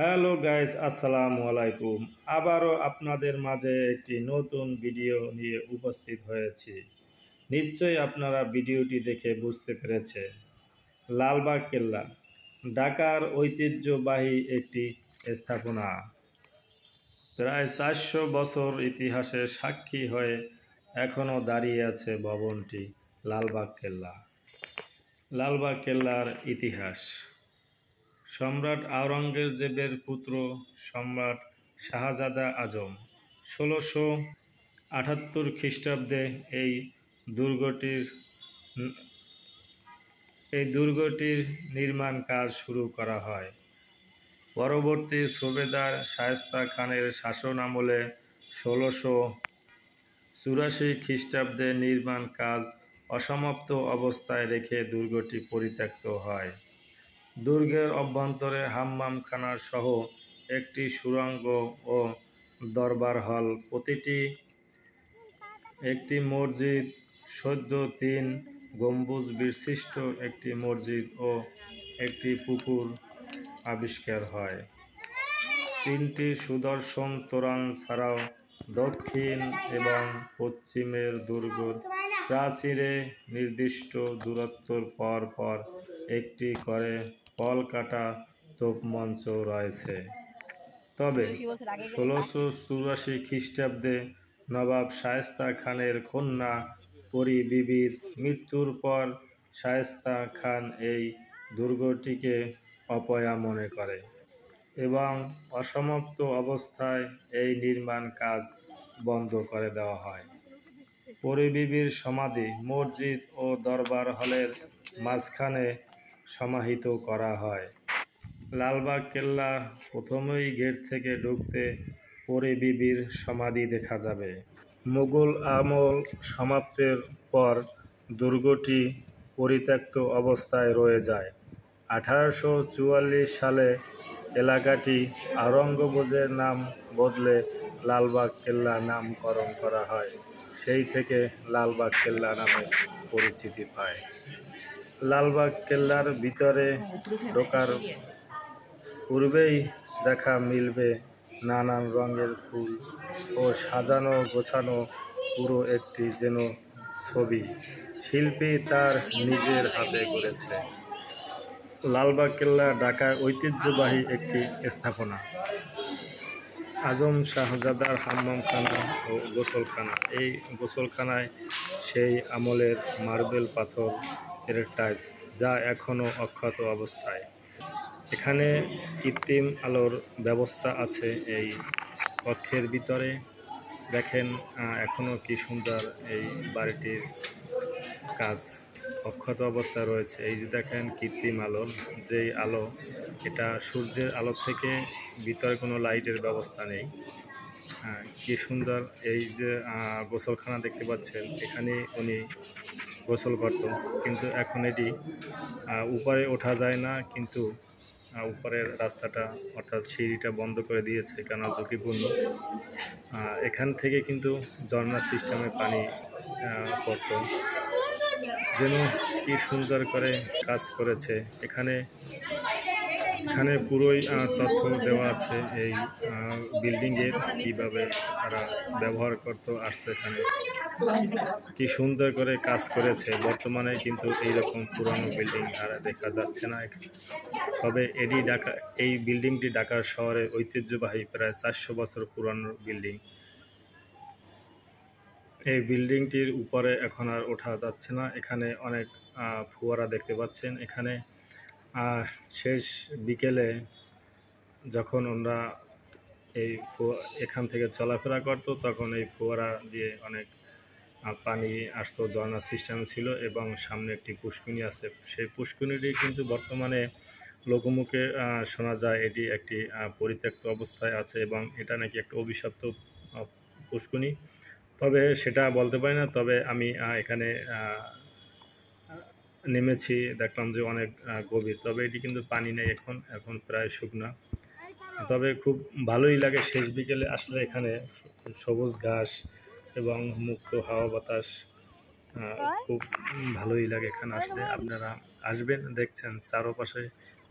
Hello guys, আসসালামু আলাইকুম। আবারও আপনাদের মাঝে একটি নতুন ভিডিও নিয়ে উপস্থিত হয়েছি। নিশ্চয়ই আপনারা ভিডিওটি দেখে বুঝতে পেরেছেন। লালবাগ কেল্লা ঢাকার ঐতিহ্যবাহী একটি স্থাপনা। প্রায় ৪০০ বছর ইতিহাসের সাক্ষী হয়ে এখনও দাঁড়িয়ে আছে ভবনটি। লালবাগ কেল্লা। লালবাগ কেল্লার ইতিহাস। সম্রাট আওরঙ্গজেবের পুত্র সম্রাট শাহজাদা আজম ১৬৭৮ খ্রিস্টাব্দে এই দুর্গটির নির্মাণ কাজ শুরু করা হয়। পরবর্তী সুবেদার শায়েস্তা খানের শাসন আমলে ১৬৮৪ খ্রিস্টাব্দে নির্মাণ কাজ অসমাপ্ত অবস্থায় রেখে দুর্গটি পরিত্যক্ত হয়। দুর্গের অভ্যন্তরে হাম্মামখানা সহ একটি সুড়ঙ্গ ও দরবার হল, প্রতিটি একটি মসজিদ, সদ্য ৩ গম্বুজ বিশিষ্ট একটি মসজিদ ও একটি পুকুর আবিষ্কার হয়। ৩টি সুদর্শন তোরণ ছাড়াও দক্ষিণ এবং পশ্চিমের দুর্গের প্রাচীরে নির্দিষ্ট দূরত্বের পর পর একটি করে পলকাটা তোপমঞ্চ রয়েছে। তবে ১৬৮৪ খ্রিস্টাব্দে নবাব শায়েস্তা খানের কন্যা পরী বিবির মৃত্যুর পর শায়েস্তা খান এই দুর্গটিকে অপয়া মনে করে এবং অসমাপ্ত অবস্থায় এই নির্মাণ কাজ বন্ধ করে দেওয়া হয়। পরী বিবির সমাধি মসজিদ ও দরবার হলের মাঝখানে সমাহিত করা হয়। লালবাগ কেল্লা প্রথমেই গেট থেকে ঢুকতে পরী বিবির সমাধি দেখা যাবে। মুঘল আমল সমাপ্তির পর দুর্গটি পরিত্যক্ত অবস্থায় রয়ে যায়। ১৮৪৪ সালে এলাকাটি আওরঙ্গজেবের নাম বদলে লালবাগ কেল্লা নামকরণ করা হয়। সেই থেকে লালবাগ কেল্লা নামে পরিচিতি পায়। লালবাগ কেল্লার ভিতরে ঢোকার পূর্বেই দেখা মিলবে নানান রঙের ফুল ও সাজানো গোছানো পুরো একটি যেন ছবি শিল্পী তার নিজের হাতে করেছে। লালবাগ কেল্লা ঢাকার ঐতিহ্যবাহী একটি স্থাপনা। আজম শাহজাদার হাম্মামখানা ও গোসলখানা। এই গোসলখানায় সেই আমলের মার্বেল পাথর এর টাইলস, যা এখনও অক্ষত অবস্থায়। এখানে কৃত্রিম আলোর ব্যবস্থা আছে। এই কক্ষের ভিতরে দেখেন এখনও কি সুন্দর এই বাড়িটির কাজ অক্ষত অবস্থা রয়েছে। এই যে দেখেন কৃত্রিম আলো, যেই আলো, এটা সূর্যের আলো থেকে, ভিতরে কোনো লাইটের ব্যবস্থা নেই। কি সুন্দর এই যে গোসলখানা দেখতে পাচ্ছেন, এখানে উনি গোসল করত, কিন্তু এখন এটি উপরে ওঠা যায় না, কিন্তু উপরের রাস্তাটা অর্থাৎ সিঁড়িটা বন্ধ করে দিয়েছে, কেন ঝুঁকিপূর্ণ। এখান থেকে কিন্তু ঝর্ণা সিস্টেমে পানি পড়ত। যেন কি সুন্দর করে কাজ করেছে। এখানে পুরোই তথ্য দেওয়া আছে এই বিল্ডিংয়ের, কীভাবে তারা ব্যবহার করত, আসতো এখানে, কি সুন্দর করে কাজ করেছে। বর্তমানে কিন্তু এইরকম পুরানো বিল্ডিং আর দেখা যাচ্ছে না। তবে এই বিল্ডিংটি ঢাকা শহরের ঐতিহ্যবাহী প্রায় ৪০০ বছর পুরানো বিল্ডিং। এই বিল্ডিংটির উপরে এখন আর ওঠা যাচ্ছে না। এখানে অনেক ফোয়ারা দেখতে পাচ্ছেন। এখানে শেষ বিকেলে যখন ওরা এখান থেকে চলাফেরা করতো, তখন এই ফোয়ারা দিয়ে অনেক পানি আসতো, ঝর্ণা সিস্টেম ছিল, এবং সামনে একটি পুষ্করিণী আছে। সেই পুষ্করিণীটি কিন্তু বর্তমানে লোকমুখে শোনা যায় এটি একটি পরিত্যক্ত অবস্থায় আছে এবং এটা নাকি একটা অভিশপ্ত পুষ্করিণী। তবে সেটা বলতে পারি না। তবে আমি এখানে নেমেছি, দেখলাম যে অনেক গভীর, তবে এটি কিন্তু পানি নেই এখন প্রায় শুকনা। তবে খুব ভালোই লাগে শেষ বিকেলে আসলে। এখানে সবুজ ঘাস এবং মুক্ত হাওয়া বাতাস, খুব ভালোই লাগে এখানে আসলে। আপনারা আসবেন, দেখছেন চারপাশে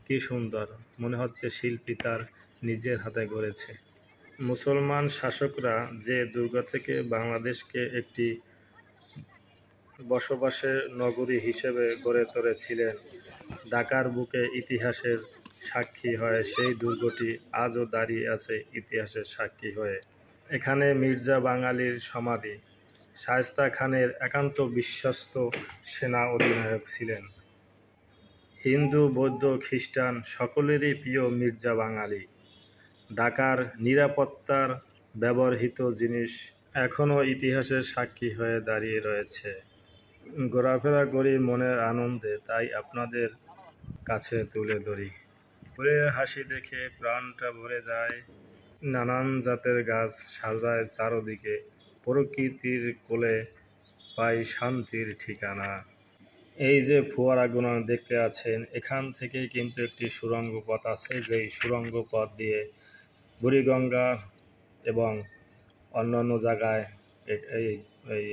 কি সুন্দর, মনে হচ্ছে শিল্পী তার নিজের হাতে গড়েছে। মুসলমান শাসকরা যে দুর্গ থেকে বাংলাদেশকে একটি বসবাসের নগরী হিসেবে গড়ে তুলেছিলেন, ঢাকার বুকে ইতিহাসের সাক্ষী হয়ে সেই দুর্গটি আজও দাঁড়িয়ে আছে ইতিহাসের সাক্ষী হয়ে। এখানে মির্জা বাঙালির সমাধি। শায়েস্তা খানের একান্ত বিশ্বস্ত সেনা অধিনায়ক ছিলেন। হিন্দু, বৌদ্ধ, খ্রিস্টান সকলেরই প্রিয় মির্জা বাঙালি। ঢাকার নিরাপত্তার ব্যবহৃত জিনিস এখনও ইতিহাসের সাক্ষী হয়ে দাঁড়িয়ে রয়েছে। ঘোরাফেরা করি মনের আনন্দে, তাই আপনাদের কাছে তুলে ধরি। ফুলের হাসি দেখে প্রাণটা ভরে যায়। নানান জাতের গাছ সাজায় চারদিকে, প্রকৃতির কোলে পাই শান্তির ঠিকানা। এই যে ফোয়ারাগুলো দেখতে আছেন, এখান থেকে কিন্তু একটি সুড়ঙ্গ পথ আছে, যেই সুড়ঙ্গ পথ দিয়ে বুড়িগঙ্গা এবং অন্যান্য জায়গায় এই এই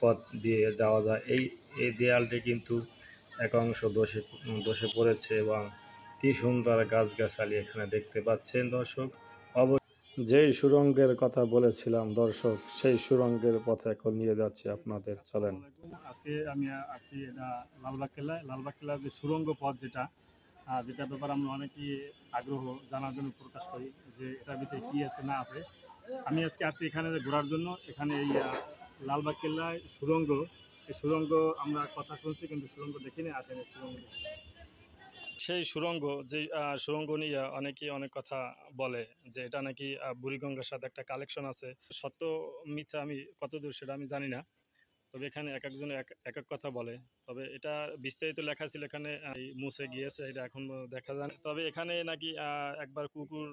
পথ দিয়ে যাওয়া যায়। এই দেয়ালটি কিন্তু এক অংশ ধসে পড়েছে এবং কি সুন্দর গাছগাছালি এখানে দেখতে পাচ্ছেন দর্শক। যেই সুড়ঙ্গের কথা বলেছিলাম দর্শক, সেই সুড়ঙ্গের পথে এখন নিয়ে যাচ্ছি আপনাদের, চলেন। আজকে আমি আছি এটা লালবাগ কেল্লায়। লালবাগ কেল্লার যে সুড়ঙ্গ পথ যেটার ব্যাপারে আমরা অনেকেই আগ্রহ জানার জন্য প্রকাশ করি যে এটার ভিতরে কী আছে না আছে। আমি আজকে আসছি এখানে ঘোরার জন্য। এখানে এই লালবাগ কেল্লায় সুড়ঙ্গ, এই সুড়ঙ্গ আমরা কথা শুনছি কিন্তু সুড়ঙ্গ দেখিনি, আসেন সুড়ঙ্গ দেখে। সেই সুড়ঙ্গ, যে সুড়ঙ্গ নিয়ে অনেকেই অনেক কথা বলে যে এটা নাকি বুড়িগঙ্গার সাথে একটা কালেকশন আছে। সত্য মিথ্যা আমি কতদূর সেটা আমি জানি না, তবে এখানে এক একজন এক এক কথা বলে। তবে এটা বিস্তারিত লেখা ছিল, এখানে মুছে গিয়েছে, এটা এখন দেখা যায় না। তবে এখানে নাকি একবার কুকুর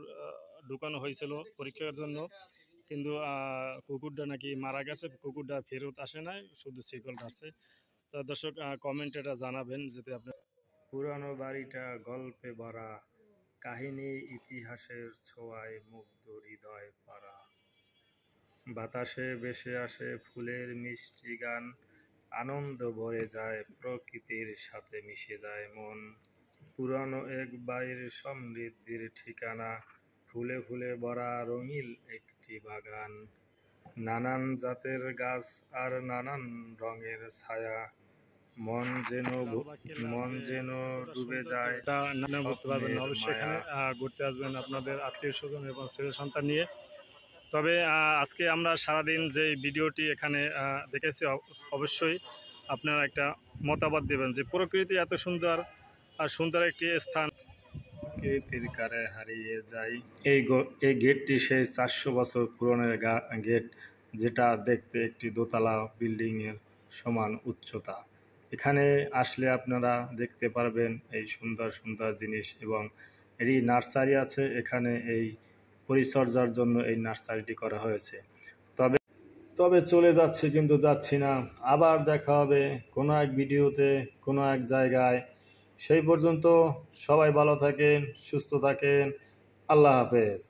ঢুকানো হয়েছিল পরীক্ষার জন্য, কিন্তু কুকুরটা নাকি মারা গেছে, কুকুরটা ফেরত আসে নাই, শুধু শিকলটা আছে। তা দর্শক কমেন্ট এটা জানাবেন যদি আপনি। পুরানো বাড়িটা গল্পে ভরা, কাহিনী ইতিহাসের ছোঁয়ায় মুগ্ধ হৃদয় পারা। বাতাসে ভেসে আসে ফুলের মিষ্টি গান, আনন্দ ভরে যায়, প্রকৃতির সাথে মিশে যায় মন। পুরানো এক বাড়ির সমৃদ্ধির ঠিকানা, ফুলে ফুলে ভরা রঙিন একটি বাগান। নানান জাতের গাছ আর নানান রঙের ছায়া, মন যেন ডুবে যায়। এটা না বুঝতে পারবেন না, অবশ্যই এখানে ঘুরতে আসবেন আপনাদের আত্মীয় স্বজন এবং ছেলে সন্তান নিয়ে। তবে আজকে আমরা সারাদিন যে ভিডিওটি এখানে দেখেছি, অবশ্যই আপনারা একটা মতামত দেবেন যে প্রকৃতি এত সুন্দর আর সুন্দর একটি স্থান প্রকৃতির কারে হারিয়ে যায়। এই গেটটি সেই 400 বছর পুরনো গেট, যেটা দেখতে একটি দোতলা বিল্ডিংয়ের সমান উচ্চতা। এখানে আসলে আপনারা দেখতে পারবেন এই সুন্দর সুন্দর জিনিস, এবং এরই নার্সারি আছে এখানে। এই পরিচর্যার জন্য এই নার্সারিটি করা হয়েছে। তবে চলে যাচ্ছি, কিন্তু যাচ্ছি না। আবার দেখা হবে কোনো এক ভিডিওতে, কোনো এক জায়গায়। সেই পর্যন্ত সবাই ভালো থাকেন, সুস্থ থাকেন। আল্লাহ হাফেজ।